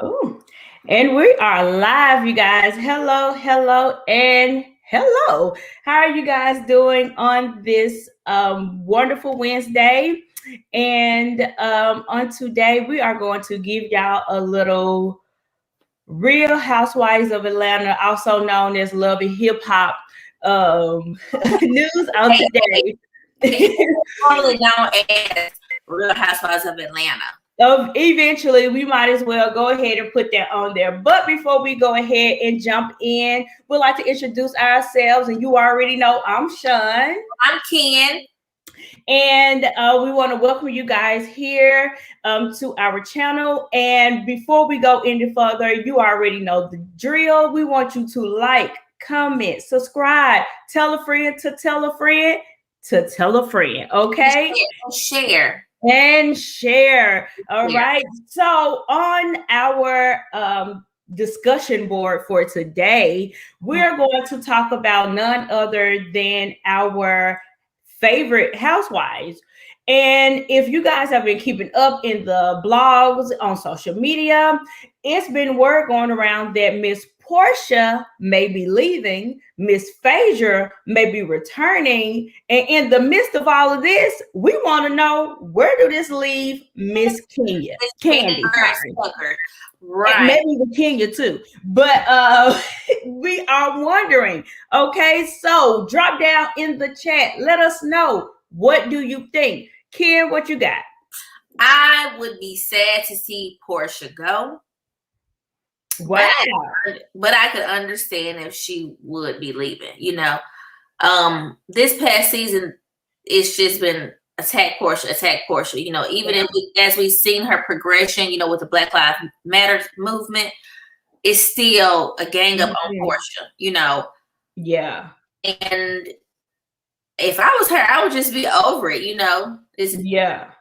Ooh. And we are live, you guys. Hello, hello, and hello. How are you guys doing on this wonderful Wednesday? And on today, we are going to give y'all a little Real Housewives of Atlanta, also known as Love and Hip Hop news on today. Formerly known as Real Housewives of Atlanta. Eventually, we might as well go ahead and put that on there. But before we go ahead and jump in, we'd like to introduce ourselves. And you already know I'm Shun. I'm Ken. And we want to welcome you guys here to our channel. And before we go any further, you already know the drill. We want you to like, comment, subscribe, tell a friend to tell a friend to tell a friend. Okay? Share. And share. All right. So on our discussion board for today, we're going to talk about none other than our favorite housewives. And if you guys have been keeping up in the blogs on social media, it's been word going around that Miss Porsha may be leaving, Miss Phaedra may be returning, and in the midst of all of this, we want to know, where do this leave Miss Kenya? Kandi, right? And maybe the Kenya too, but we are wondering. Okay, so drop down in the chat. Let us know, what do you think? Ken, what you got? I would be sad to see Porsha go. Wow. But I could understand if she would be leaving. You know, this past season, it's just been attack Porsha. You know, even as we've seen her progression, you know, with the Black Lives Matter movement, it's still a gang up on Porsha. You know. Yeah. And if I was her, I would just be over it. You know.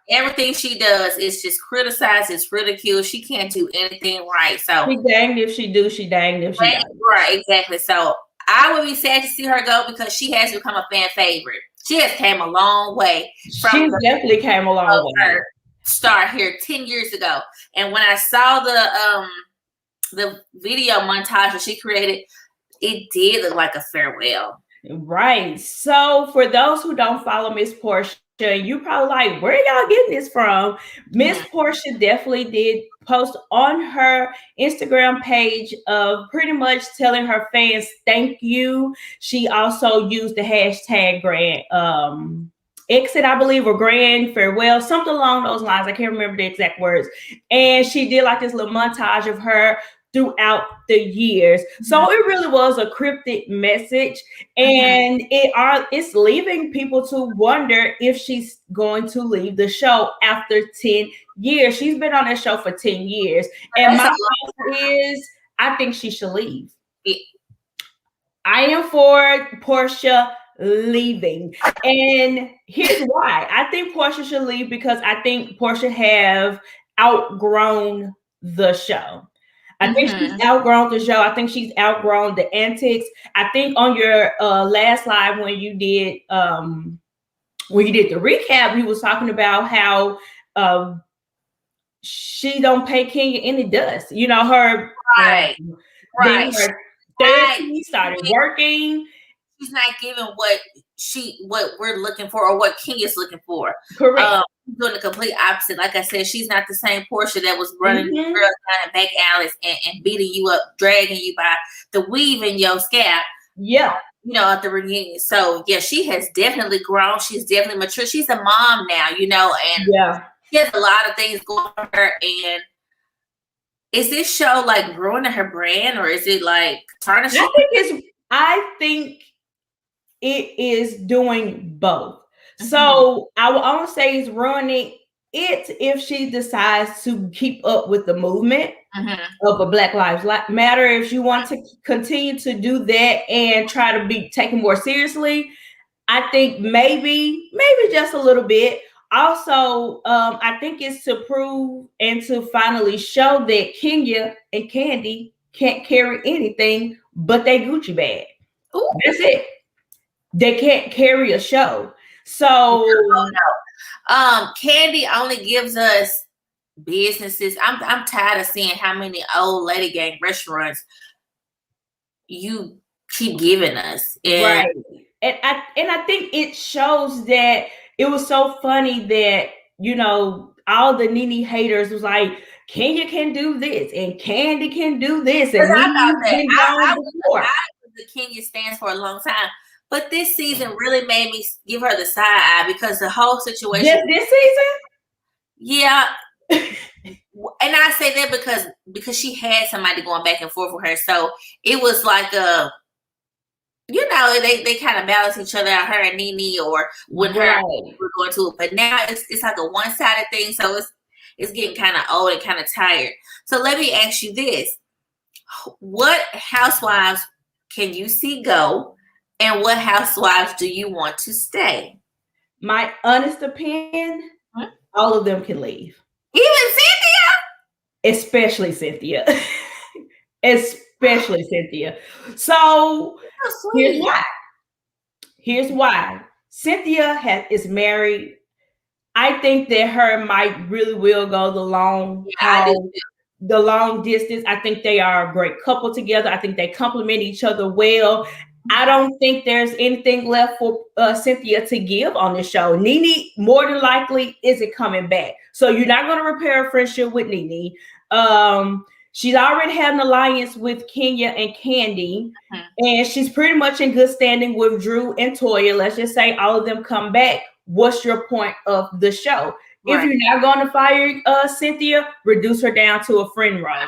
Everything she does is just criticized, it's ridiculed. She can't do anything right. So she danged if she do, she danged if she don't. Right, exactly. So I would be sad to see her go because she has become a fan favorite. She has came a long way. She definitely came a long way. Her start here 10 years ago. And when I saw the video montage that she created, it did look like a farewell. Right. So for those who don't follow Miss Porsha, you probably like, where y'all getting this from? Miss Porsha definitely did post on her Instagram page of pretty much telling her fans thank you. She also used the hashtag grand exit, I believe, or grand farewell, something along those lines. I can't remember the exact words. And she did like this little montage of her throughout the years. So it really was a cryptic message, and it's leaving people to wonder if she's going to leave the show after 10 years. She's been on that show for 10 years. And my answer is, I think she should leave. I am for Porsha leaving. And here's why. I think Porsha should leave because I think Porsha have outgrown the show. I think she's outgrown the show. I think she's outgrown the antics. I think on your last live when you did the recap, you was talking about how she don't pay Kenya any dust. You know, her therapy started working. She's not giving what we're looking for or what Kenya's looking for. Correct. Doing the complete opposite. Like I said, she's not the same Porsha that was running girls down back alleys and beating you up, dragging you by the weave in your scalp. Yeah. You know, at the reunion. So yeah, she has definitely grown. She's definitely mature. She's a mom now, you know, and she has a lot of things going for her. And is this show like ruining her brand, or is it like tarnishing? I think it is doing both. So I will only say it's ruining it if she decides to keep up with the movement of a Black Lives Matter. If she wants to continue to do that and try to be taken more seriously, I think maybe just a little bit. Also, I think it's to prove and to finally show that Kenya and Kandi can't carry anything but they Gucci bag. Ooh. That's it. They can't carry a show. So Kandi only gives us businesses. I'm tired of seeing how many old lady gang restaurants you keep giving us. And right. And I think it shows that it was so funny that, all the Nene haters was like, Kenya can do this and Kandi can do this, and I thought Nene's that been gone before. I was the Kenya stands for a long time. But this season really made me give her the side eye because the whole situation. Just this season? Yeah. And I say that because she had somebody going back and forth with her. So it was like they kind of balance each other out, her and Nene, or when her we're going to it. But now it's like a one-sided thing, so it's getting kind of old and kind of tired. So let me ask you this. What housewives can you see go, and what housewives do you want to stay? My honest opinion, all of them can leave. Even Cynthia? Especially Cynthia. Especially Cynthia. So here's why. Cynthia is married. I think that her and Mike really will go the long distance. I think they are a great couple together. I think they complement each other well. I don't think there's anything left for Cynthia to give on this show. Nene more than likely isn't coming back. So you're not going to repair a friendship with Nene. She's already had an alliance with Kenya and Kandi, and she's pretty much in good standing with Drew and Toya. Let's just say all of them come back. What's your point of the show? Right. If you're not going to fire Cynthia, reduce her down to a friend role.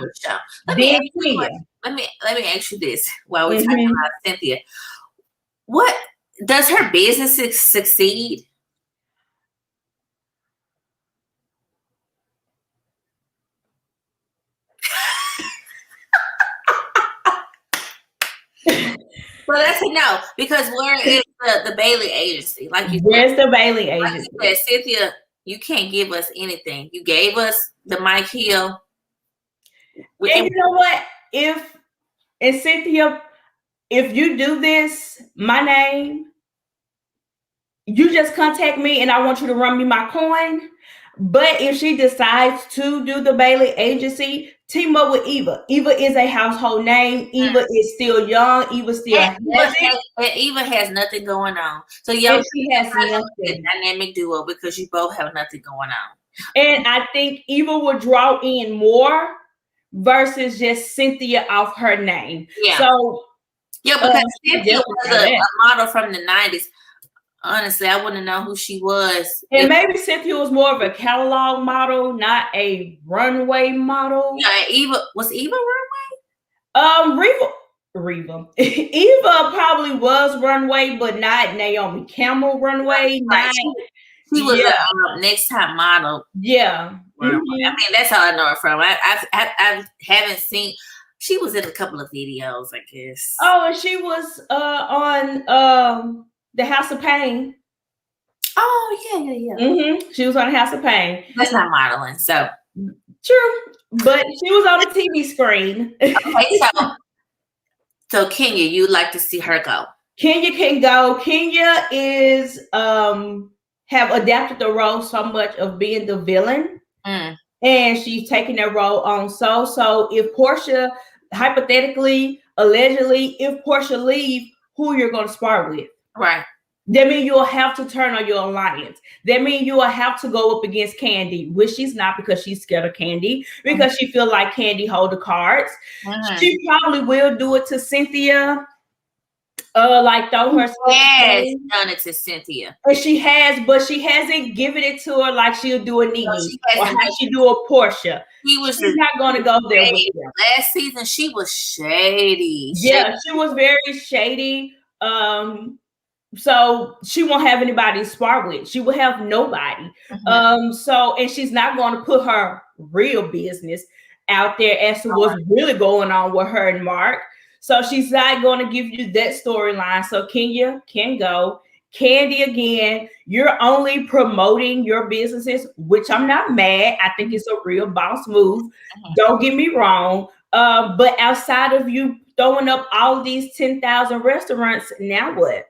Let me ask you this while we're talking about Cynthia. What does her business succeed? Well, that's a no, because where is the Bailey agency? Like you where's the Bailey agency? Like you said, Cynthia, you can't give us anything. You gave us the Mike Hill. And you know what? Cynthia, if you do this, my name, you just contact me and I want you to run me my coin. But if she decides to do the Bailey agency, team up with Eva. Eva is a household name. Eva is still young. Eva still Eva has nothing going on. So she has nothing. Dynamic duo because you both have nothing going on. And I think Eva will draw in more versus just Cynthia off her name. Yeah. So because Cynthia was a model from the 90s. Honestly, I wouldn't know who she was. And maybe Cynthia was more of a catalog model, not a runway model. Yeah, was Eva runway? Reva. Eva probably was runway, but not Naomi Campbell runway. Right. She was a next time model. Yeah. I mean, that's how I know her from. I haven't seen. She was in a couple of videos, I guess. Oh, and she was on The House of Pain. Oh, yeah. She was on The House of Pain. That's not modeling, so. True. But she was on the TV screen. Okay, so Kenya, you'd like to see her go. Kenya can go. Kenya is have adapted the role so much of being the villain. And she's taking that role on. So if Porsha, hypothetically, allegedly, if Porsha leave, who you're going to spar with? Right. That means you'll have to turn on your alliance. That means you will have to go up against Kandi, which she's not because she's scared of Kandi, because she feels like Kandi hold the cards. She probably will do it to Cynthia. Like throw her. Yes, done it to Cynthia. And she has, but she hasn't given it to her like she'll do a Nene or how she do a Porsha. She's not going to go there with them. Last season, she was shady. Yeah, she was very shady. So she won't have anybody to spar with. She will have nobody. And she's not going to put her real business out there as to what's really going on with her and Mark. So she's not going to give you that storyline. So Kenya can go. Kandi, again, you're only promoting your businesses, which I'm not mad. I think it's a real boss move. Don't get me wrong. But outside of you throwing up all these 10,000 restaurants, now what?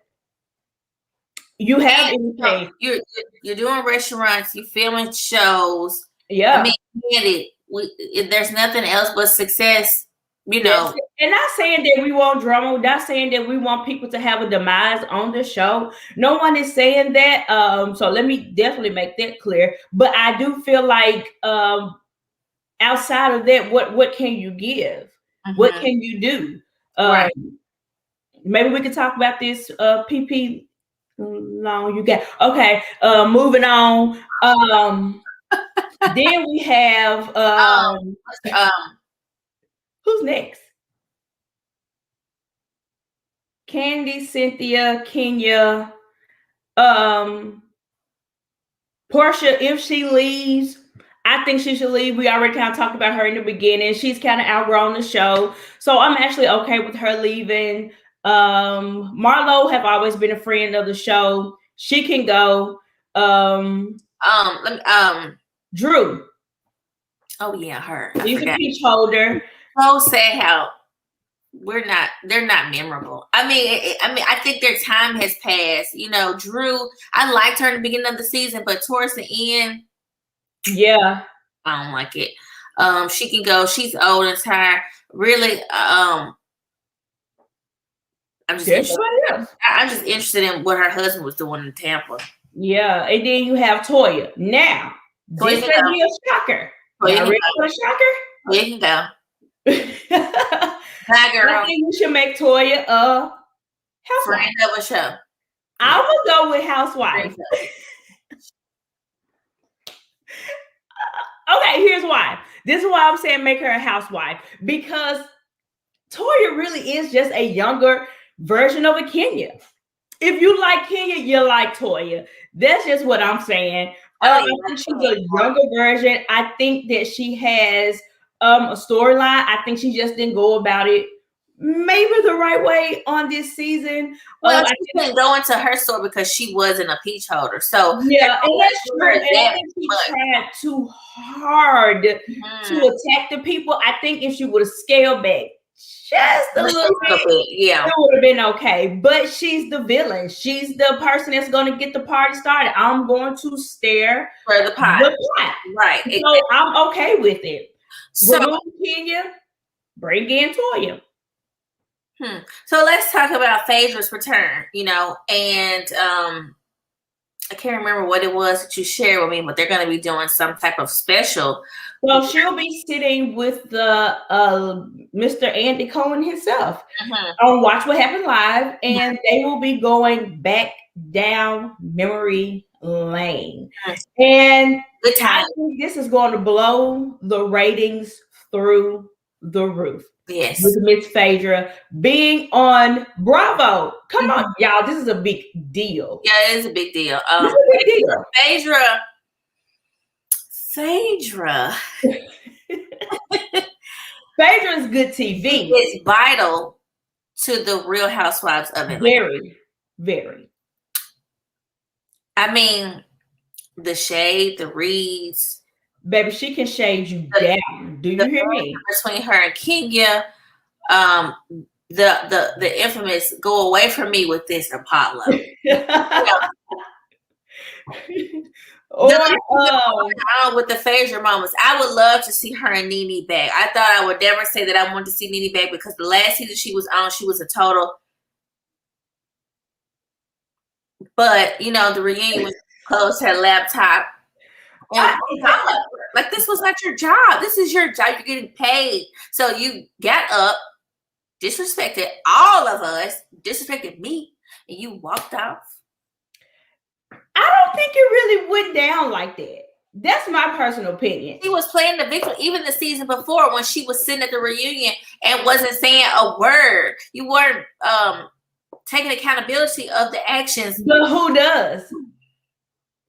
You have anything. You're doing restaurants, you're filming shows. Yeah. I mean, there's nothing else but success, you know. And not saying that we want drama, not saying that we want people to have a demise on the show. No one is saying that. So let me definitely make that clear. But I do feel like outside of that, what can you give? What can you do? Right. Maybe we could talk about this PP. No, you got okay. Moving on. Then we have who's next? Kandi, Cynthia, Kenya, Porsha. If she leaves, I think she should leave. We already kind of talked about her in the beginning. She's kind of outgrown the show, so I'm actually okay with her leaving. Marlo have always been a friend of the show. She can go. Drew. Oh yeah, her. She's a peach holder. So sad how they're not memorable. I mean, I think their time has passed. You know, Drew, I liked her in the beginning of the season, but towards the end, yeah, I don't like it. She can go. She's old and tired. Really, I'm just interested in what her husband was doing in Tampa. Yeah, and then you have Toya. Now, this could be a shocker. Y'all ready for a shocker? There you go. Bye, girl. I think we should make Toya a housewife. Friend of a show. I would go with housewife. Okay, here's why. This is why I'm saying make her a housewife. Because Toya really is just a younger version of a Kenya. If you like Kenya, you like Toya. That's just what I'm saying. I think she's a younger version. I think that she has a storyline. I think she just didn't go about it maybe the right way on this season. Well, she couldn't go into her store because she wasn't a peach holder. So yeah, and that's true. And I think she tried too hard to attack the people. I think if she would have scaled back just a little bit, yeah, it would have been okay. But she's the villain. She's the person that's going to get the party started. I'm going to stare for the pot. Right. So exactly. I'm okay with it. So Kenya, bring in Toya. So let's talk about Phaedra's return, you know, and I can't remember what it was that you shared with me, but they're going to be doing some type of special. Well, she'll be sitting with the Mr. Andy Cohen himself on Watch What Happened Live, and they will be going back down memory lane. And I think this is going to blow the ratings through the roof. Yes. With Miss Phaedra being on Bravo. Come on, y'all. This is a big deal. Yeah, it is a big deal. This is a big deal. Phaedra. Phaedra is good TV. It's vital to the Real Housewives of Atlanta. Very, very. I mean, the shade, the reads. Baby, she can shade you down. Do you hear me? Between her and Kenya, the infamous "go away from me with this" Apollo. Or with the Phaedra moments, I would love to see her and Nene back. I thought I would never say that I wanted to see Nene back because the last season she was on, she was a total. But you know, the reunion was closed her laptop. Like this was not your job. This is your job. You're getting paid. So you got up, disrespected all of us, disrespected me, and you walked off. I don't think it really went down like that. That's my personal opinion. She was playing the victim even the season before when she was sitting at the reunion and wasn't saying a word. You weren't taking accountability of the actions. But who does?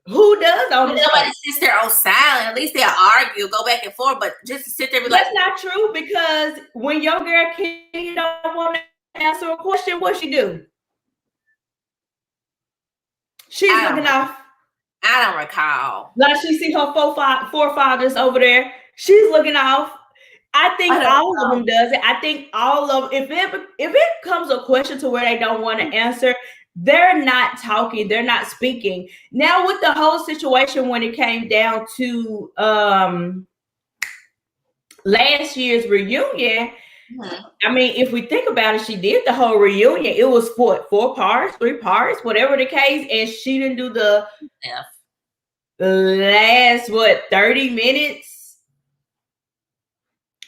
Who does on the show? Nobody sits there on silent. At least they'll argue, go back and forth, but just to sit there and be that's not true because when your girl Kenya don't want to answer a question, what she do? She's looking off. I don't recall. Like she see her forefathers over there. She's looking off. I think all of them does it. I think all of if it comes a question to where they don't want to answer, they're not talking, they're not speaking. Now with the whole situation when it came down to last year's reunion, I mean, if we think about it, she did the whole reunion. It was 4 parts, 3 parts, whatever the case, and she didn't do the last 30 minutes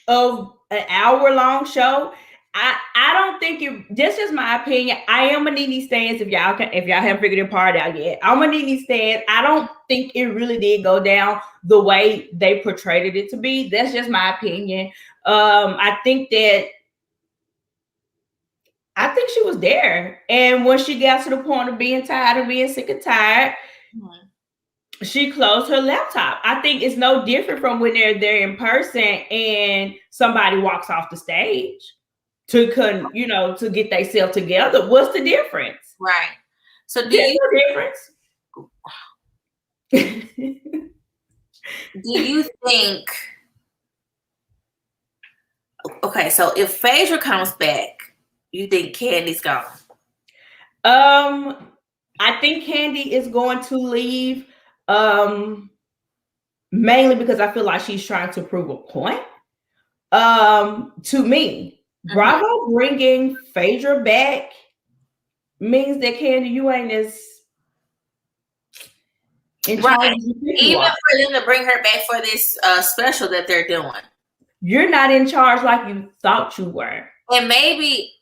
of an hour-long show. I don't think it. This is my opinion. I am a Nene stans. If y'all haven't figured the part out yet, I'm a Nene stans. I don't think it really did go down the way they portrayed it to be. That's just my opinion. I think she was there, and when she got to the point of being tired of being sick and tired, she closed her laptop. I think it's no different from when they're there in person and somebody walks off the stage to get themselves together. What's the difference? Right. So there's no difference. Do you think? Okay, so if Phaedra comes back, you think Kandi's gone? I think Kandi is going to leave. Mainly because I feel like she's trying to prove a point. To me, Bravo bringing Phaedra back means that Kandi, you ain't as in charge. Even for them to bring her back for this special that they're doing, you're not in charge like you thought you were. And maybe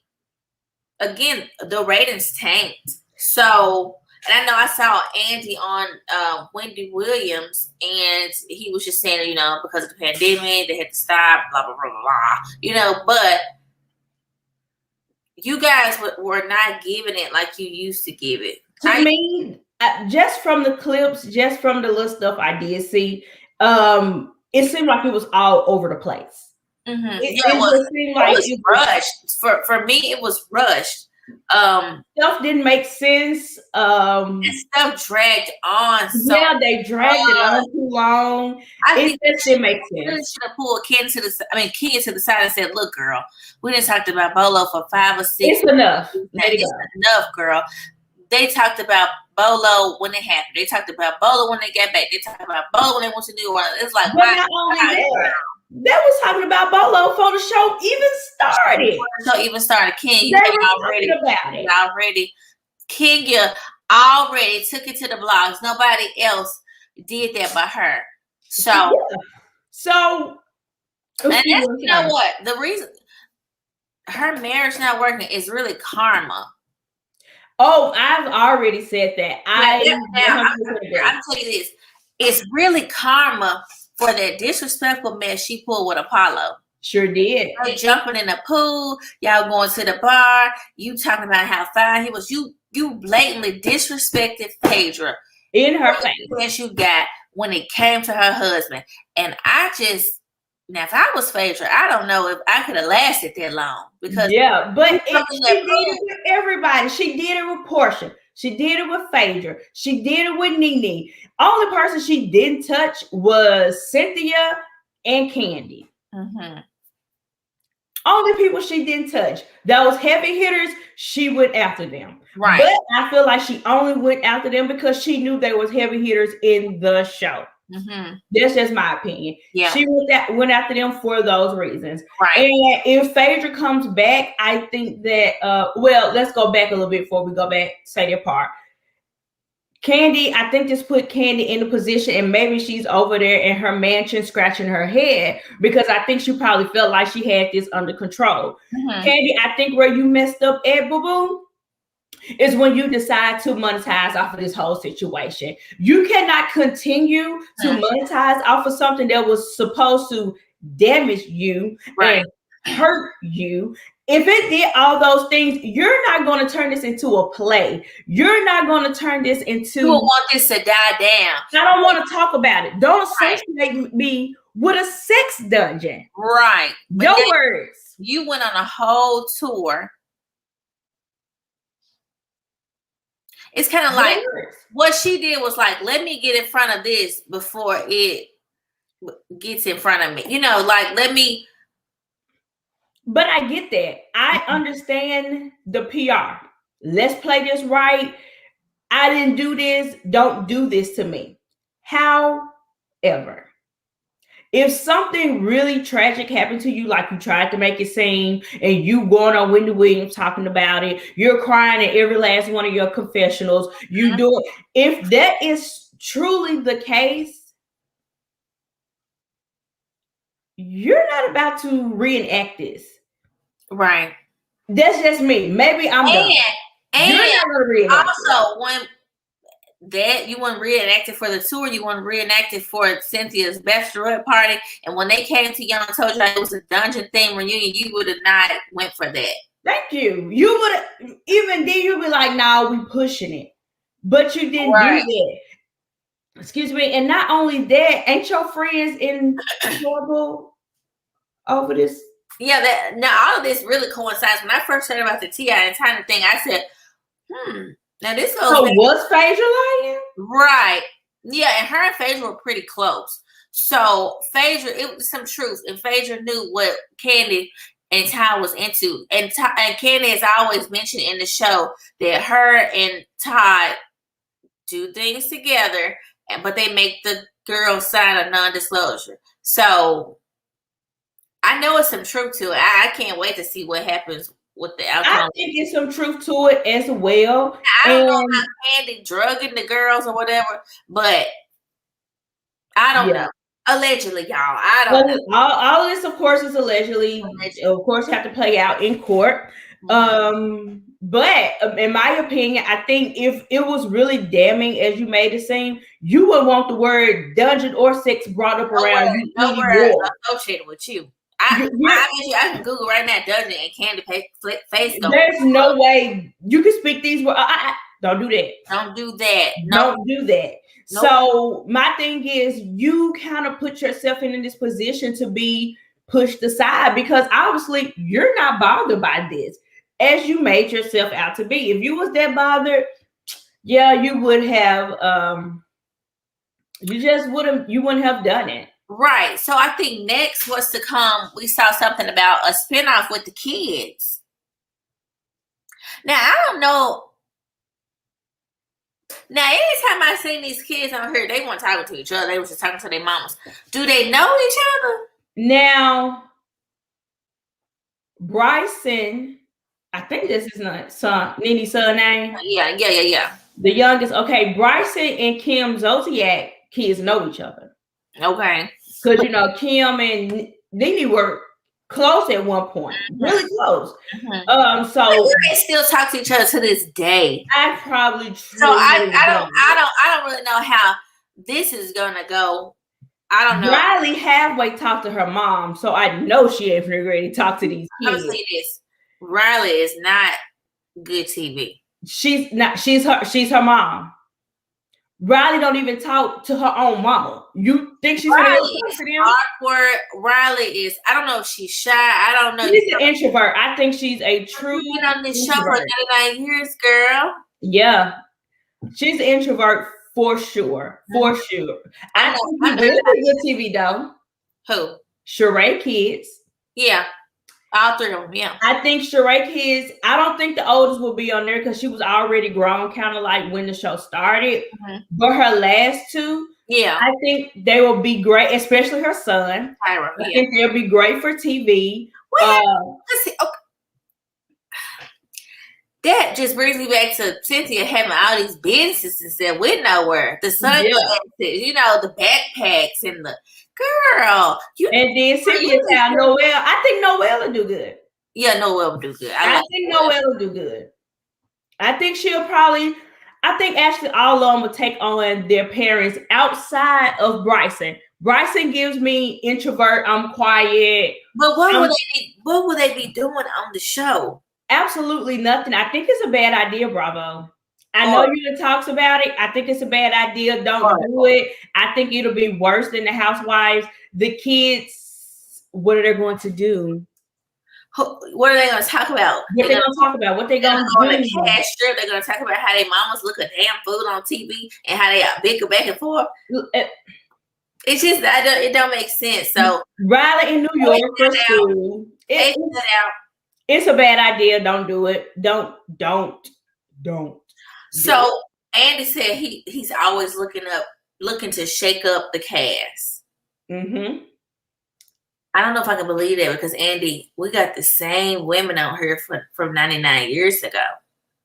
again, the ratings tanked. So, and I know I saw Andy on Wendy Williams, and he was just saying, because of the pandemic, they had to stop, blah, blah, blah, blah, blah. But you guys were not giving it like you used to give it. To me, just from the clips, just from the little stuff I did see, it seemed like it was all over the place. It was rushed. For me, it was rushed. Stuff didn't make sense. And stuff dragged on. They dragged it on too long. It just didn't make sense. Really should have pulled Ken to the side and said, "Look, girl, we done talked about Bolo for 5 or 6. It's enough. It's enough, girl." They talked about Bolo when it happened. They talked about Bolo when they got back. They talked about Bolo when they went to New Orleans. It's like, they was talking about Bolo before the show even started. Ken, Kenya already took it to the blogs. Nobody else did that but her. And that's, you know what? The reason her marriage not working is really karma. Oh, I've already said that. I'm telling you this. It's really karma for that disrespectful mess she pulled with Apollo. Sure did. They jumping in the pool, y'all going to the bar, you talking about how fine he was. You blatantly disrespected Phaedra in her face. As you got when it came to her husband. And now if I was Phaedra, I don't know if I could have lasted that long. Because she did it with everybody. She did it with Porsha. She did it with Phaedra. She did it with Nene. Only person she didn't touch was Cynthia and Kandi. Only people she didn't touch. Those heavy hitters, she went after them. Right. But I feel like she only went after them because she knew there was heavy hitters in the show. That's just my opinion. Yeah. She went after them for those reasons. Right. And if Phaedra comes back, I think that let's go back a little bit before we go back, say that part. Kandi, I think this put Kandi in a position, and maybe she's over there in her mansion scratching her head because I think she probably felt like she had this under control. Kandi, I think where you messed up at, boo-boo, is when you decide to monetize off of this whole situation. You cannot continue to monetize off of something that was supposed to damage you and hurt you. If it did all those things, you're not going to turn this into a play. You're not going to turn this into... You don't want this to die down. I don't want to talk about it. Don't associate me with a sex dungeon. Right. Your words. You went on a whole tour. It's kind of like what she did was like, let me get in front of this before it gets in front of me. Let me... But I get that. I understand the PR. Let's play this right. I didn't do this. Don't do this to me. However, if something really tragic happened to you, like you tried to make it seem, and you going on Wendy Williams talking about it, you're crying at every last one of your confessionals, you do it. If that is truly the case, you're not about to reenact this. Right. That's just me. Maybe I'm done. And you're not gonna reenact also when that you want to reenact it for the tour, you want to reenact it for Cynthia's bachelorette party, and when they came to Young told you it was a dungeon theme reunion, you would have not went for that. Thank you. You would have, even then you'd be like, "Nah, we pushing it," but you didn't do that. Excuse me. And not only that, ain't your friends in trouble over this? Yeah, that now all of this really coincides. When I first heard about the T.I. and Tyner thing, I said, now this goes. So was Phaedra lying? Right. Yeah, and her and Phaedra were pretty close. So Phaedra, it was some truth, and Phaedra knew what Kandi and Ty was into. And Kandi has always mentioned in the show that her and Todd do things together, but they make the girls sign a non-disclosure. So I know it's some truth to it. I can't wait to see what happens with the outcome. I think there's some truth to it as well. I don't know about Kandi drugging the girls or whatever, but I don't know. Allegedly, y'all. I don't know. All of this, of course, is allegedly. Of course, have to play out in court. But in my opinion, I think if it was really damning as you made it seem, you would want the word dungeon or sex brought up around you. No word associated with you. I can Google right now dungeon and Kandi face. There's no way you can speak these words. Don't do that. Don't do that. Don't do that. Nope. So my thing is, you kind of put yourself in this position to be pushed aside because obviously you're not bothered by this as you made yourself out to be. If you was that bothered, yeah, you would have. You wouldn't have done it. Right. So I think next was to come. We saw something about a spinoff with the kids. Now I don't know. Now, anytime I seen these kids on here, they weren't talking to each other. They were just talking to their mamas. Do they know each other? Now, Bryson, I think this is not son, Nene's son name. Yeah. The youngest. Okay, Bryson and Kim Zodiac kids know each other. Okay. Because, Kim and Nene were close at one point, really close. So they still talk to each other to this day. I probably I don't really know how this is gonna go. I don't know. Riley halfway talked to her mom, so I know she ain't ready to talk to these kids. I'm saying this. Riley is not good TV. She's not. She's her mom. Riley don't even talk to her own mama. You think she's Riley is awkward. Riley is, I don't know if she's shy. I don't know. She's an introvert. I think she's a true on this show for 99 years, girl. Yeah. She's an introvert for sure. For sure. I think she's really good TV though. Who? Sheree kids. Yeah. All three of them, yeah. I think Sheree kids, I don't think the oldest will be on there because she was already grown, kind of like when the show started. But her last two, I think they will be great, especially her son. I think they'll be great for TV. Let's see. Okay. That just brings me back to Cynthia having all these businesses that went nowhere. The sunglasses, the backpacks and the girl. And then Cynthia found Noelle. I think Noelle will do good. Yeah, Noelle will do good. I think Noelle will do good. I think actually all of them will take on their parents outside of Bryson. Bryson gives me introvert, I'm quiet. But what would they be doing on the show? Absolutely nothing. I think it's a bad idea, Bravo. I know you talks about it. I think it's a bad idea. Don't do it. I think it'll be worse than the Housewives. The kids, what are they going to do? What are they going to talk about? What they're going to talk about? What they're going to do? Cash strip. They're going to talk about how their mamas look at damn food on TV and how they bicker back and forth. It's just it don't make sense. So Riley in New York for school. It's a bad idea. Don't do it. Don't. Don't. So Andy said he's always looking to shake up the cast. Mm-hmm. I don't know if I can believe that because Andy, we got the same women out here from 99 years ago.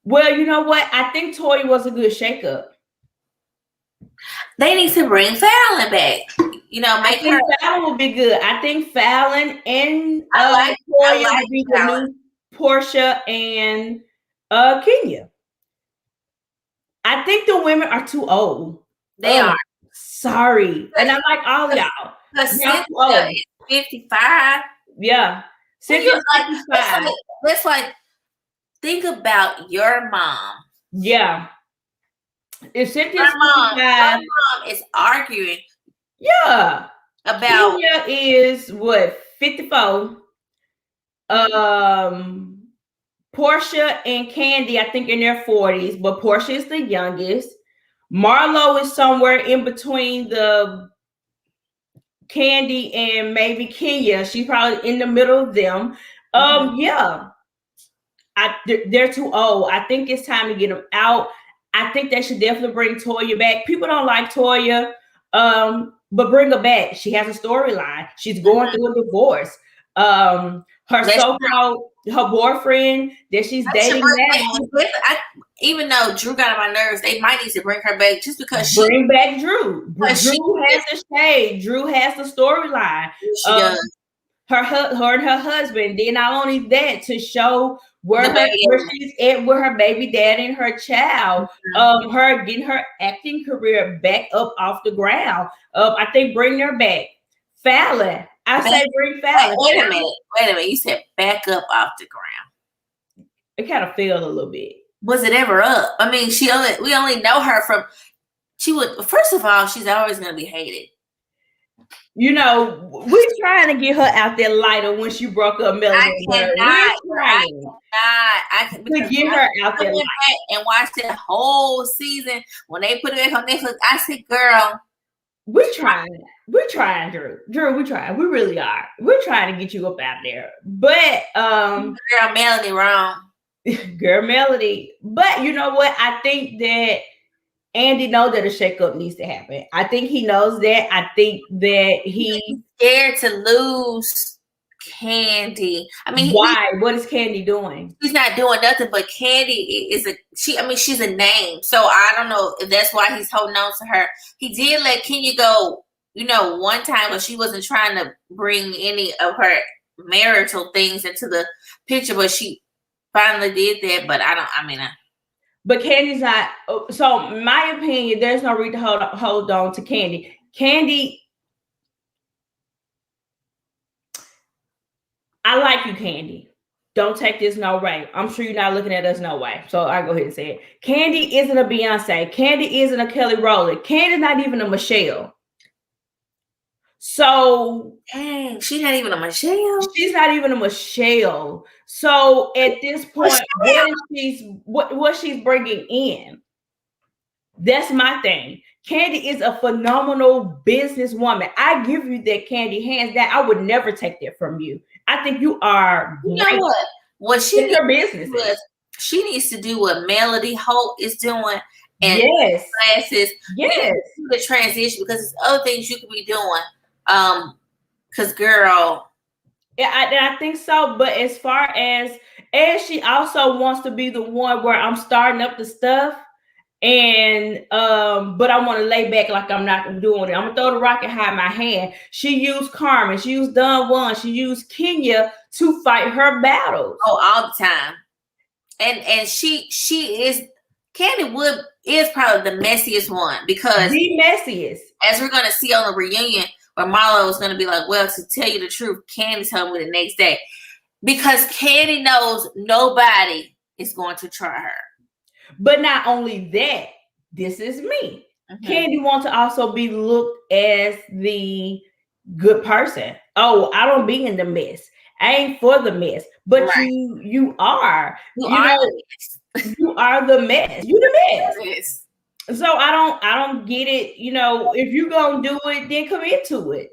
Well, you know what? I think Toya was a good shakeup. They need to bring Fallon back. You know, I think Fallon would be good. I think Fallon and Toya would be the new Porsha and Kenya. I think the women are too old. They are. Sorry. And I like all y'all. Cynthia is 55. Yeah. Cynthia's 55. Let's think about your mom. Yeah. If Cynthia's her mom is arguing. Yeah. About Kenya is what, 54. Porsha and Kandi, I think in their 40s, but Porsha is the youngest. Marlo is somewhere in between the Kandi and maybe Kenya. She's probably in the middle of them. Yeah. They're too old. I think it's time to get them out. I think they should definitely bring Toya back. People don't like Toya, but bring her back. She has a storyline. She's going through a divorce. Her boyfriend that she's dating now. Even though Drew got on my nerves, they might need to bring her back just because bring back Drew. Drew has the shade. Drew has the storyline. Her and her husband. Then not only that, to show where she's at with her baby dad and her child. Her getting her acting career back up off the ground. I think bring her back. Fallon. Say bring Fallon. Wait a minute. You said back up off the ground. It kind of failed a little bit. Was it ever up? I mean, we only know her from. First of all, she's always going to be hated. You know, we're trying to get her out there lighter when she broke up Melody. I cannot get her out there and watch that whole season. When they put it back on Netflix, I said, girl, we're trying, Drew. Drew, we're trying. We really are. We're trying to get you up out there. But girl, Melody wrong. Girl, Melody. But you know what? I think that Andy knows that a shakeup needs to happen. I think he knows that. I think that he's scared to lose Kandi. I mean, why? What is Kandi doing? She's not doing nothing. But Kandi is she's a name. So I don't know if that's why he's holding on to her. He did let Kenya go, one time, but she wasn't trying to bring any of her marital things into the picture. But she finally did that. But But Kandi's not. So, in my opinion, there's no reason to hold on to Kandi. Kandi, I like you, Kandi. Don't take this no way. I'm sure you're not looking at us no way. So I go ahead and say it. Kandi isn't a Beyonce. Kandi isn't a Kelly Rowland. Kandi's not even a Michelle. So, dang, she's not even a Michelle. She's not even a Michelle. So at this point, what she's bringing in, that's my thing. Kandi is a phenomenal businesswoman. I give you that, Kandi, hands down. I would never take that from you. I think you are great. You know what she needs her business. She needs to do what Melody Holt is doing. And classes. Yes. The transition, because there's other things you could be doing. Because girl. Yeah, I think so. But as far as she also wants to be the one where I'm starting up the stuff, and but I want to lay back like I'm not doing it. I'm gonna throw the rock and hide my hand. She used Carmen, she used Don Juan, she used Kenya to fight her battles. Oh, all the time. And she is Kandi Wood is probably the messiest one, because the messiest, as we're gonna see on the reunion, where Marlo is gonna be like, well, to tell you the truth, Kandi told me the next day, because Kandi knows nobody is going to try her. But not only that, this is me. Kandi wants to also be looked as the good person. Oh, I don't be in the mess. I ain't for the mess. But you are. You are the mess. You are the mess. You the mess. Yes. So I don't get it. If you're gonna do it, then commit to it.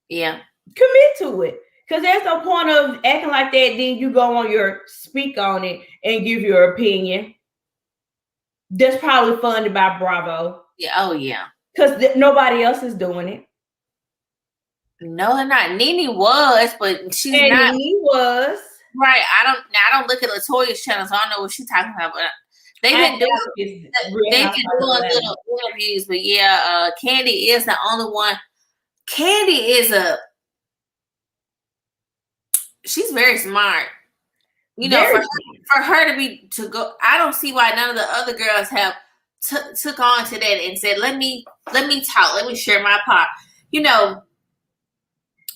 Yeah. Commit to it. Because there's no point of acting like that. Then you go on speak on it and give your opinion. That's probably funded by Bravo. Yeah. Oh yeah. Because nobody else is doing it. No, they're not. Nene was, but she's and not. Nene was. Right. I don't look at Latoya's channel, so I don't know what she's talking about. But they've been doing little interviews. But yeah, Kandi is the only one. Kandi is she's very smart. You know, for her to go, I don't see why none of the other girls have took on to that and said, let me talk, let me share my part. You know,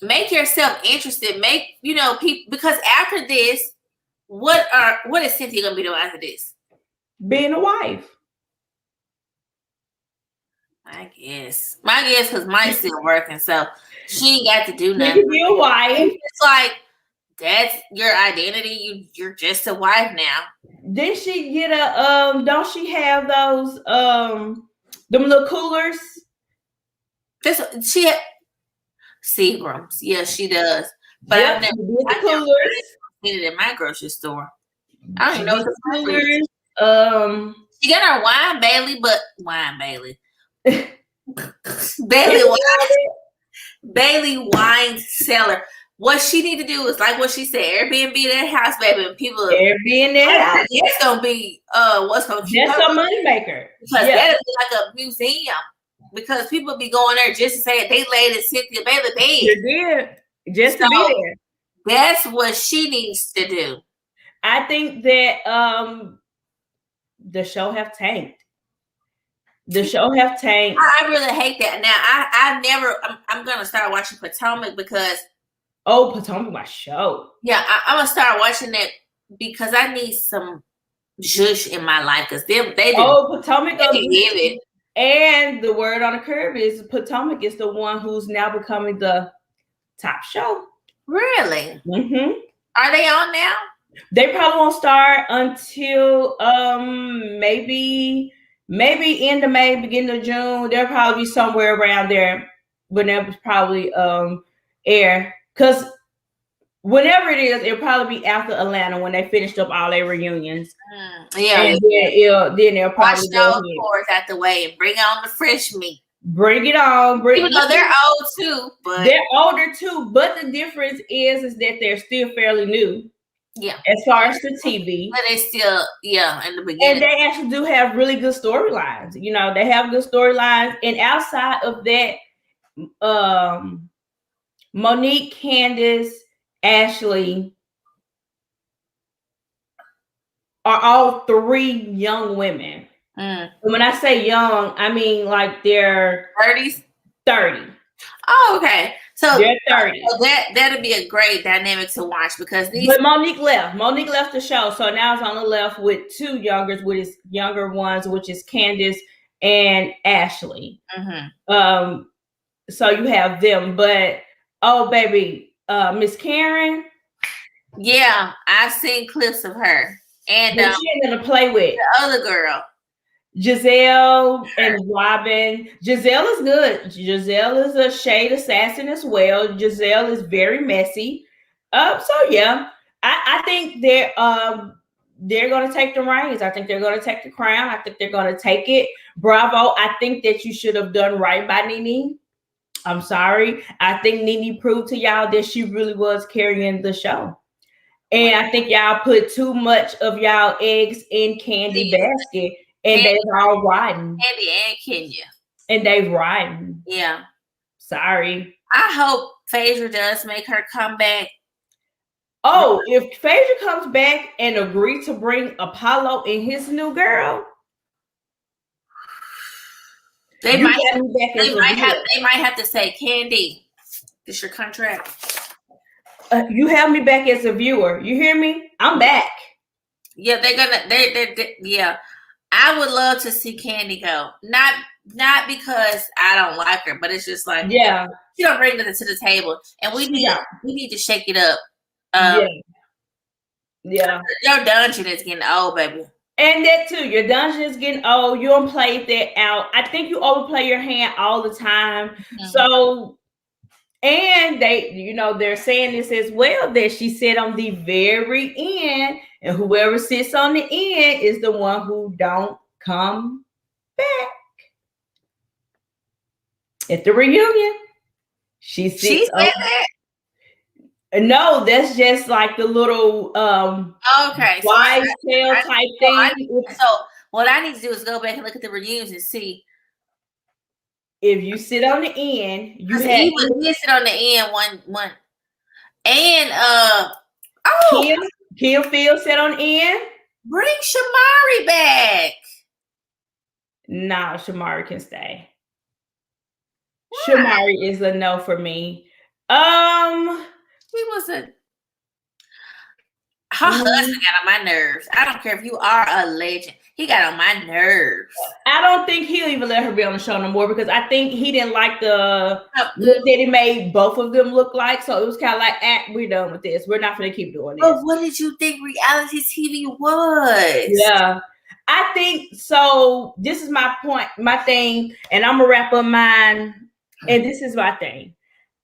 make yourself interested. Make, you know, people, because after this, what is Cynthia gonna be doing after this? Being a wife. My guess, because Mike's still working, so she ain't got to do nothing. She can be a wife. It's like that's your identity. You're just a wife now. Did she get a don't she have those them little coolers? She had Seagrams. Yes, she does. But yep, I've never seen it in my grocery store. I don't even know what the coolers. She got her wine Bailey. Bailey wine cellar. What she need to do is like what she said, Airbnb that house, baby, and people Airbnb that house. It's gonna be what's gonna keep that's a money maker. Because that'll be like a museum. Because people be going there just to say they laid in Cynthia Bailey bed. You did. Just to be there. That's what she needs to do. I think that the show have tanked. The show have tanked. I really hate that. Now I'm gonna start watching Potomac because Potomac my show. Yeah, I'm gonna start watching that because I need some zhush in my life because they Potomac they give it. And the word on the curve is Potomac is the one who's now becoming the top show. Really? Mm-hmm. Are they on now? They probably won't start until maybe end of May, beginning of June. They'll probably be somewhere around there when they'll probably air. Because whenever it is, it'll probably be after Atlanta when they finished up all their reunions. Yeah. And then they'll probably go forward out the way and bring on the fresh meat. Bring it on. Even though they're old too, but they're older too. But the difference is that they're still fairly new. Yeah. As far as the TV. But they still, in the beginning. And they actually do have really good storylines. You know, they have good storylines. And outside of that, Monique, Candace, Ashley are all three young women. And when I say young, I mean like they're 30s. 30. Oh, okay. So they're 30. So that'll be a great dynamic to watch because But Monique left. Monique left the show, so now it's only left with two younger ones, which is Candace and Ashley. Mm-hmm. So you have them, but baby, Miss Karen. Yeah, I've seen clips of her, and she ain't gonna play with the other girl. Giselle and Robin. Giselle is good. Giselle is a shade assassin as well. Giselle is very messy. So yeah, I think they're gonna take the reins. I think they're gonna take the crown. I think they're gonna take it. Bravo. I think that you should have done right by Nene. I'm sorry. I think Nene proved to y'all that she really was carrying the show. And I think y'all put too much of y'all eggs in Kandi basket. And they've all riding. Kandi and Kenya. And they've riding. Yeah. Sorry. I hope Phaedra does make her comeback. If Phaedra comes back and agrees to bring Apollo and his new girl, they might have to say, Kandi, this is your contract. You have me back as a viewer. You hear me? I'm back. Yeah, yeah. I would love to see Kandi go. Not because I don't like her, but it's just like she don't bring nothing to the table, and we need to shake it up. Your dungeon is getting old, baby. And that too, your dungeon is getting old. You don't play that out. I think you overplay your hand all the time. Mm-hmm. So, and they're saying this as well, that she said on the very end, and whoever sits on the end is the one who don't come back. At the reunion, she She sits said up. that. No, that's just like the little Okay, so wise tale type thing. so what I need to do is go back and look at the reunions and see. If you sit on the end, you Because had even he sit on the end one. And Kim Field sat on the end. bring Shamari back. Nah, Shamari can stay. Why? Shamari is a no for me. He was her husband got on my nerves. I don't care if you are a legend. He got on my nerves. I don't think he'll even let her be on the show no more because I think he didn't like the look that he made both of them look like. So it was kind of like, we're done with this. We're not going to keep doing this. But what did you think reality TV was? Yeah. I think so. This is my point, my thing, and I'm gonna wrap up mine. And this is my thing.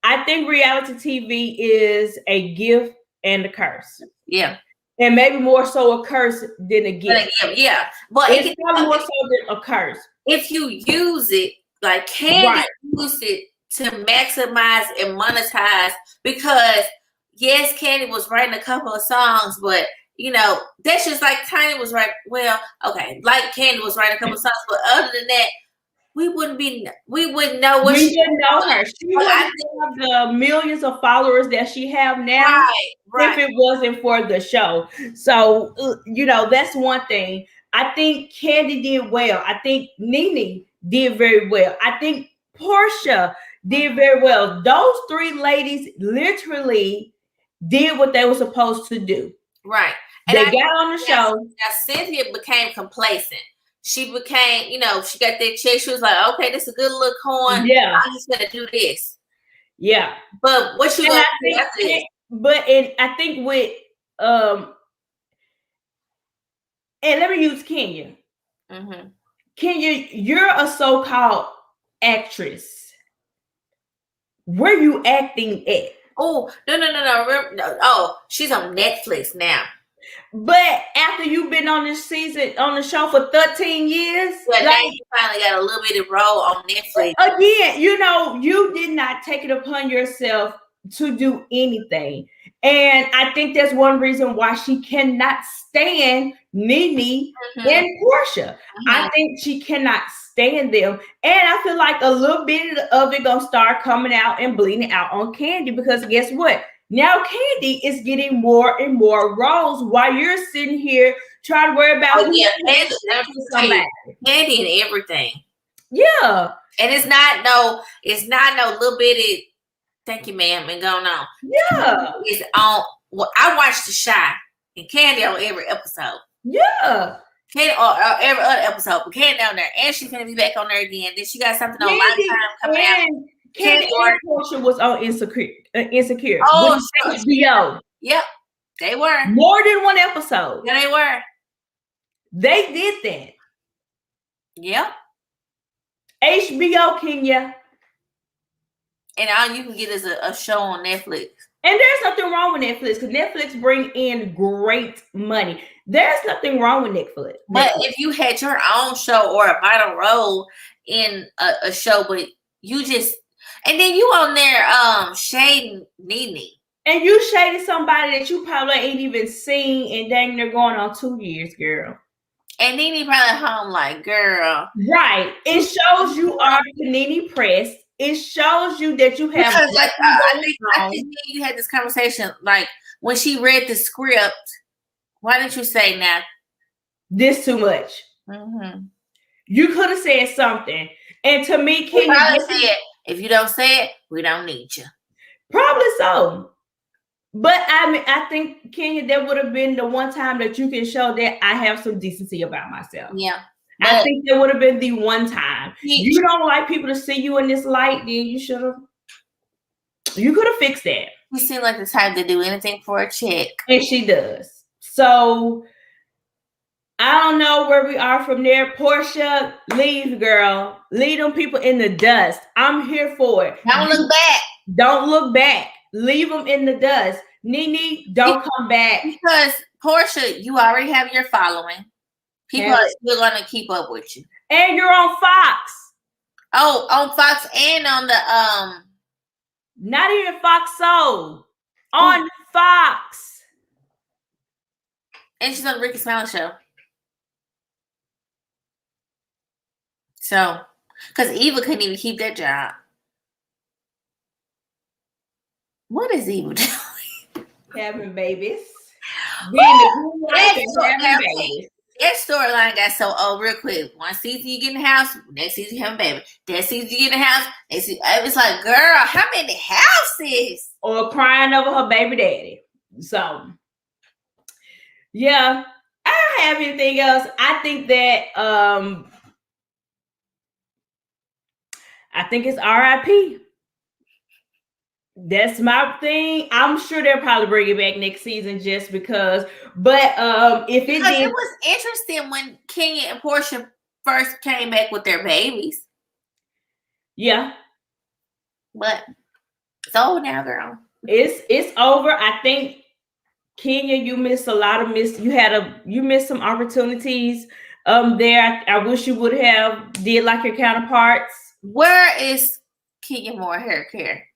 I think reality TV is a gift and a curse. Yeah. And maybe more so a curse than a gift. Yeah. But it's probably more so than a curse. If you use it, like Kandi used it to maximize and monetize, because yes, Kandi was writing a couple of songs, but you know, that's just like Kandi was writing. Well, okay, like Kandi was writing a couple of songs, but other than that, we wouldn't know what we didn't know her. She wouldn't have the millions of followers that she have now if it wasn't for the show. So you know, that's one thing. I think Kandi did well. I think Nene did very well. I think Porsha did very well. Those three ladies literally did what they were supposed to do. Right. And they got on the show. Now Cynthia became complacent. She became, you know, she got that check. She was like, okay, this is a good look coin. Yeah. I'm just gonna do this. Yeah. But what you gonna do after this? But I think with and let me use Kenya. Mm-hmm. Kenya, you're a so-called actress. Where you acting at? Oh, no. Oh, she's on Netflix now. But after you've been on this season, on the show for 13 years, now you finally got a little bit of role on Netflix. Again, you know, you did not take it upon yourself to do anything. And I think that's one reason why she cannot stand Nene and Porsha. I think she cannot stand them. And I feel like a little bit of it gonna start coming out and bleeding out on Kandi, because guess what? Now Kandi is getting more and more roles while you're sitting here trying to worry about Kandi and everything. Yeah. And it's not no little bitty thank you, ma'am, and going on. Yeah. It's on. Well, I watched The Shy and Kandi on every episode. Yeah. Kandi or every other episode, but Kandi on there, and she's gonna be back on there again. Then she got something on Lifetime coming out. Kandi and Porsha was on Insecure. Oh, HBO. Yep, they were more than one episode. Yeah, they were. They did that. Yep. HBO, Kenya. And all you can get is a show on Netflix. And there's nothing wrong with Netflix, because Netflix bring in great money. There's nothing wrong with Netflix. But if you had your own show or a vital role in a show, but you just, and then you on there shading Nene. And you shaded somebody that you probably ain't even seen, and dang, they're going on 2 years, girl. And Nene probably home like, girl. Right. It shows you are Nene pressed. It shows you that you have. Because I think you had this conversation, like when she read the script. Why didn't you say now? This too much. Mm-hmm. You could have said something, and to me, Kenya probably said, "If you don't say it, we don't need you." Probably so. But I mean, I think Kenya, that would have been the one time that you can show that I have some decency about myself. Yeah. I think that would have been the one time. You don't like people to see you in this light, then you should have. You could have fixed that. You seem like the type to do anything for a check. And she does. So I don't know where we are from there. Porsha, leave, girl. Leave them people in the dust. I'm here for it. Don't look back. Don't look back. Leave them in the dust. Nene, don't come back. Because Porsha, you already have your following. People are still gonna keep up with you. And you're on Fox. Oh, on Fox and on the not even Fox Soul. On Fox. And she's on the Ricky Smiley show. So, because Eva couldn't even keep that job. What is Eva doing? Having babies. Being the having babies. That storyline got so old real quick. One season you get in the house, next season you have a baby. That season you get in the house, next season, it was like, girl, how many houses? Or crying over her baby daddy. So, yeah, I don't have anything else. I think that I think it's RIP. That's my thing. I'm sure they'll probably bring it back next season just because. But if it did, it was interesting when Kenya and Porsha first came back with their babies. Yeah. But it's over now, girl. It's over. I think Kenya, you missed a lot of you missed some opportunities there. I wish you would have did like your counterparts. Where is Kenya Moore hair care?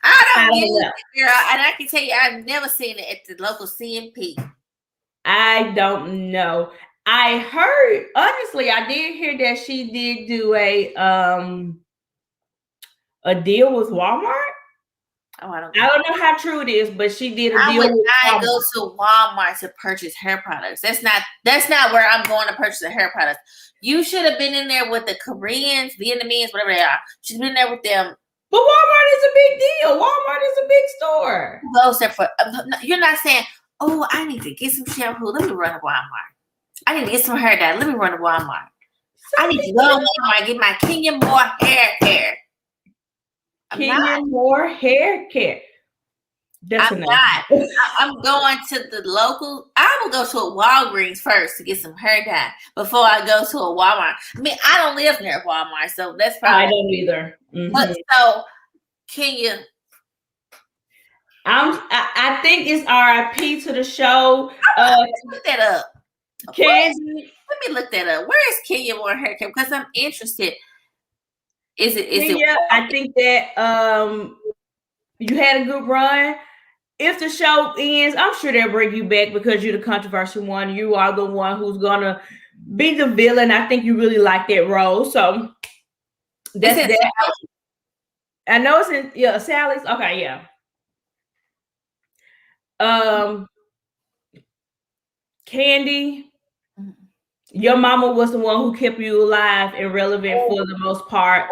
I don't know. Girl, and I can tell you, I've never seen it at the local CMP. I don't know. I heard, honestly, I did hear that she did do a deal with Walmart. Oh, I don't know how true it is, but she did a deal with Walmart. I go to Walmart to purchase hair products. That's not where I'm going to purchase the hair products. You should have been in there with the Koreans, Vietnamese, whatever they are. She's been there with them. But Walmart is a big deal. Walmart is a big store. Goes there for you're not saying, oh, I need to get some shampoo. Let me run to Walmart. I need to get some hair dye. Let me run to Walmart. I need to go to Walmart and get my Kenya Moore hair care. Kenya Moore hair care. I'm not. I'm going to the local. I will go to a Walgreens first to get some hair dye before I go to a Walmart. I mean, I don't live near Walmart, so that's probably. I don't either. Mm-hmm. But so, Kenya. I think it's RIP to the show. Look that up. Kandi. Let me look that up. Where is Kenya Moore hair care? Because I'm interested. Is it? I think that you had a good run. If the show ends, I'm sure they'll bring you back because you're the controversial one. You are the one who's gonna be the villain. I think you really like that role. So that's that. I know it's in Sally's. Okay, yeah. Kandi, your mama was the one who kept you alive and relevant for the most part.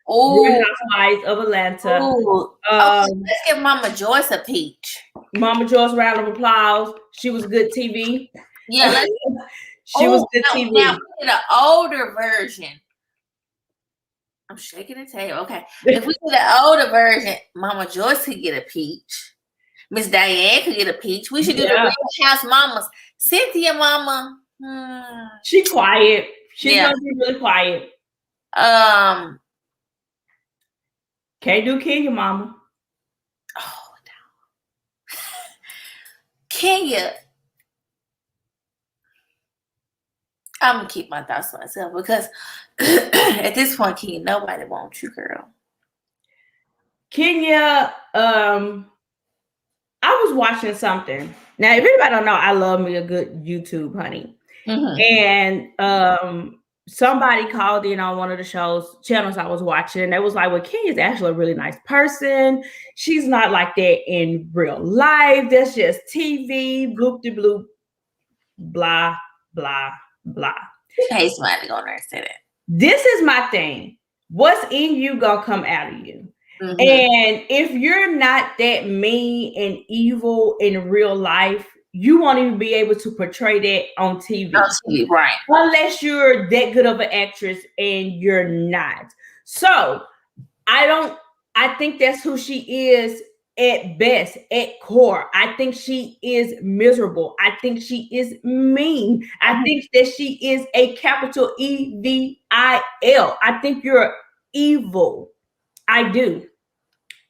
Real Housewives of Atlanta. Let's give Mama Joyce a peach. Mama Joyce, round of applause. She was good TV. Yeah, she was good TV. Now, the older version. I'm shaking the tail. Okay. If we did the older version, Mama Joyce could get a peach. Miss Diane could get a peach. We should do the Real House Mamas. Cynthia Mama. She quiet. She's gonna be really quiet. Can't do Kenya Mama. Oh no. Kenya. I'm gonna keep my thoughts to myself because at this point, Kenya, nobody wants you, girl. Kenya, I was watching something. Now, if anybody don't know, I love me a good YouTube, honey. Mm-hmm. And somebody called in on one of the channels I was watching, and they was like, well, Kenya's actually a really nice person. She's not like that in real life. That's just TV, bloop-de-bloop, blah, blah, blah. Hey, somebody go there and say that. This is my thing. What's in you gonna come out of you. Mm-hmm. And if you're not that mean and evil in real life, you won't even be able to portray that on TV. Right. Unless you're that good of an actress, and you're not. So I think that's who she is at best, at core. I think she is miserable. I think she is mean. I think that she is a capital EVIL. I think you're evil. I do.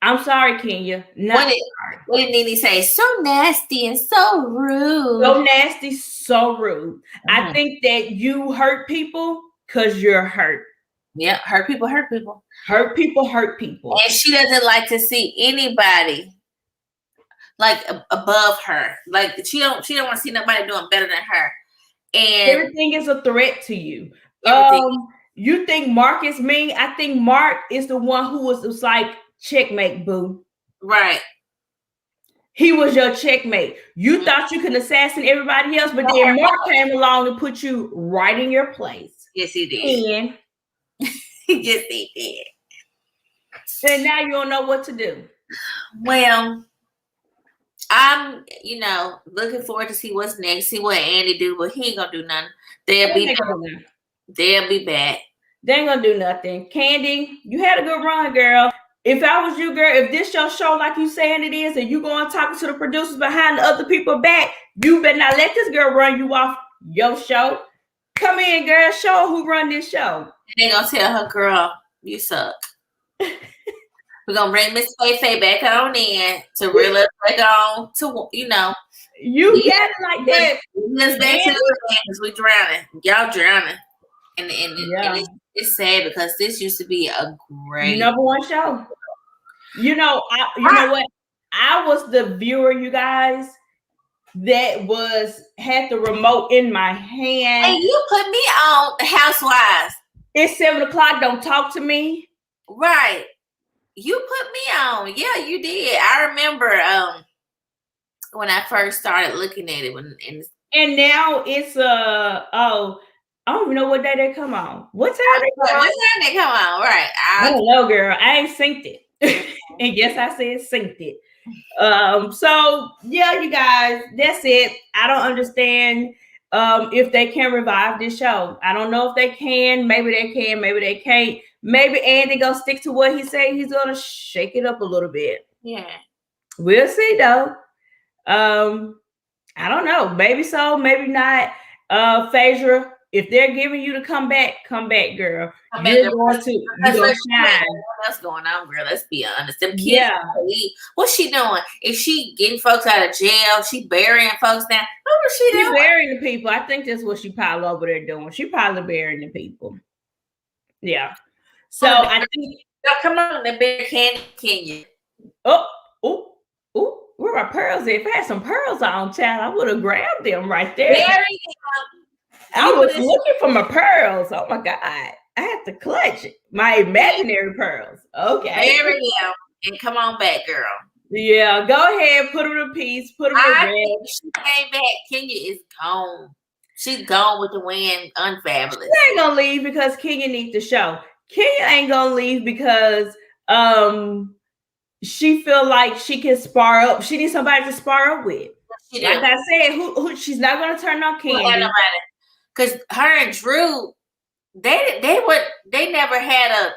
I'm sorry, Kenya. What did Nene say? So nasty and so rude. So nasty, so rude. I Mhm. think that you hurt people because you're hurt. Yeah, hurt people hurt people. Hurt people hurt people. And she doesn't like to see anybody like above her. Like she don't want to see nobody doing better than her. And everything is a threat to you. everything. You think Mark is mean? I think Mark is the one who was like, checkmate, boo. Right. He was your checkmate. You thought you could assassinate everybody else, but then Mark came along and put you right in your place. Yes, he did. And yes, he did. And now you don't know what to do. Well, I'm, looking forward to see what's next, see what Andy do, but he ain't gonna do nothing. They'll be back. They ain't gonna do nothing. Kandi, you had a good run, girl. If I was you, girl, if this your show like you saying it is, and you going talking to the producers behind the other people back, you better not let this girl run you off your show. Come in, girl. Show her who run this show. They gonna tell her, girl, you suck. We're gonna bring Miss Faye back on in to really back on to You got it like that. Let's back to the fans. We drowning. Y'all drowning. And it's sad because this used to be a great number one show. You know what? I was the viewer, you guys, that had the remote in my hand. And you put me on Housewives. It's 7:00. Don't talk to me. Right. You put me on. Yeah, you did. I remember when I first started looking at it and now it's I don't even know what day they come on. What time they come on? Right. I don't know, girl. I ain't synced it. And yes, I said synced it. So yeah, you guys, that's it. I don't understand if they can revive this show. I don't know if they can. Maybe they can, maybe they can't. Maybe Andy gonna stick to what he said. He's gonna shake it up a little bit. Yeah. We'll see though. I don't know. Maybe so, maybe not. Phaedra, if they're giving you to come back, girl. You're going to shine. What's going on, girl? Let's be honest. Them kids, what's she doing? Is she getting folks out of jail? She burying folks now? What was she doing? Burying the people. I think that's what she probably over there doing. She probably burying the people. Yeah. So I think. Come on, the bear Kenya. Oh, where are my pearls at? If I had some pearls on, child, I would have grabbed them right there. I was looking for my pearls. Oh my God. I have to clutch it. My imaginary pearls. Okay. Bury them and come on back, girl. Yeah, go ahead. Put them in peace. Put them in red. She came back. Kenya is gone. She's gone with the wind. Unfabulous. She ain't gonna leave because Kenya needs the show. Kenya ain't gonna leave because she feel like she can spar up. She needs somebody to spar up with. Like I said, who she's not gonna turn on Kandi. Because her and Drew, they never had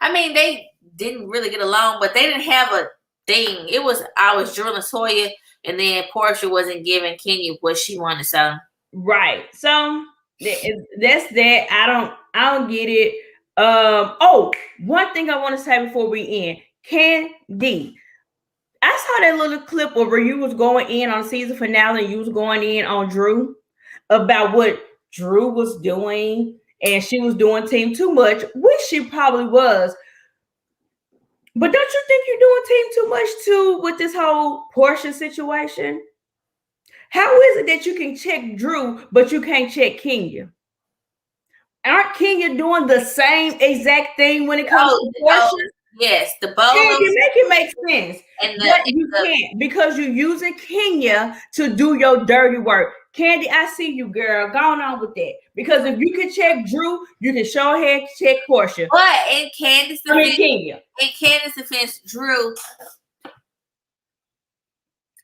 they didn't really get along, but they didn't have a thing. It was always Drew and Toya, and then Porsha wasn't giving Kenya what she wanted. So right. So that's that. I don't get it. One thing I want to say before we end. Kandi, I saw that little clip where you was going in on season finale and you was going in on Drew about what Drew was doing, and she was doing team too much, which she probably was. But don't you think you're doing team too much too with this whole Porsha situation? How is it that you can check Drew, but you can't check Kenya? Aren't Kenya doing the same exact thing when it comes to Porsha? Yes, the bowl. You make it make sense. But you can't because you're using Kenya to do your dirty work. Kandi, I see you, girl. Going on with that. Because if you can check Drew, you can show ahead check Porsha. But in Candice's defense, Drew.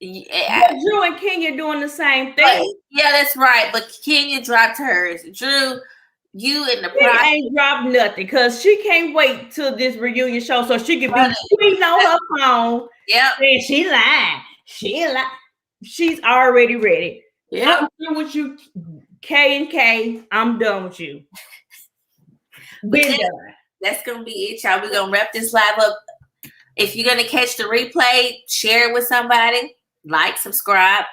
Drew and Kenya doing the same thing. Yeah, that's right. But Kenya dropped hers. Drew, you in the process ain't dropped nothing because she can't wait till this reunion show so she can be tweeting on her phone. Yeah, and she lying. She's already ready. Yeah, I'm through with you, K and K. I'm done with you. That's gonna be it, y'all. We're gonna wrap this live up If you're gonna catch the replay, share it with somebody. Like, subscribe,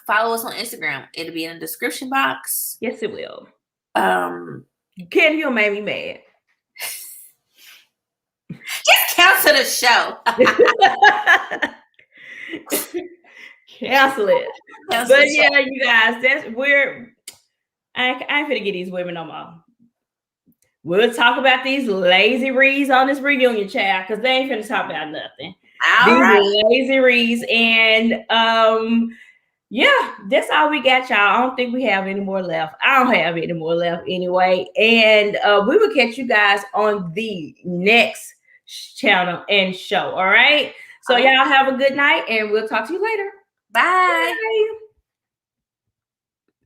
follow us on Instagram. It'll be in the description box. Yes, it will. Ken, you'll make me mad. Just cancel the show. Cancel it. But yeah, you guys, I ain't finna get these women no more. We'll talk about these lazy reads on this reunion, child, because they ain't finna talk about nothing. These lazy reads, and yeah, that's all we got, y'all. I don't think we have any more left. I don't have any more left anyway. And we will catch you guys on the next channel and show. All right. So y'all have a good night, and we'll talk to you later. Bye. Bye.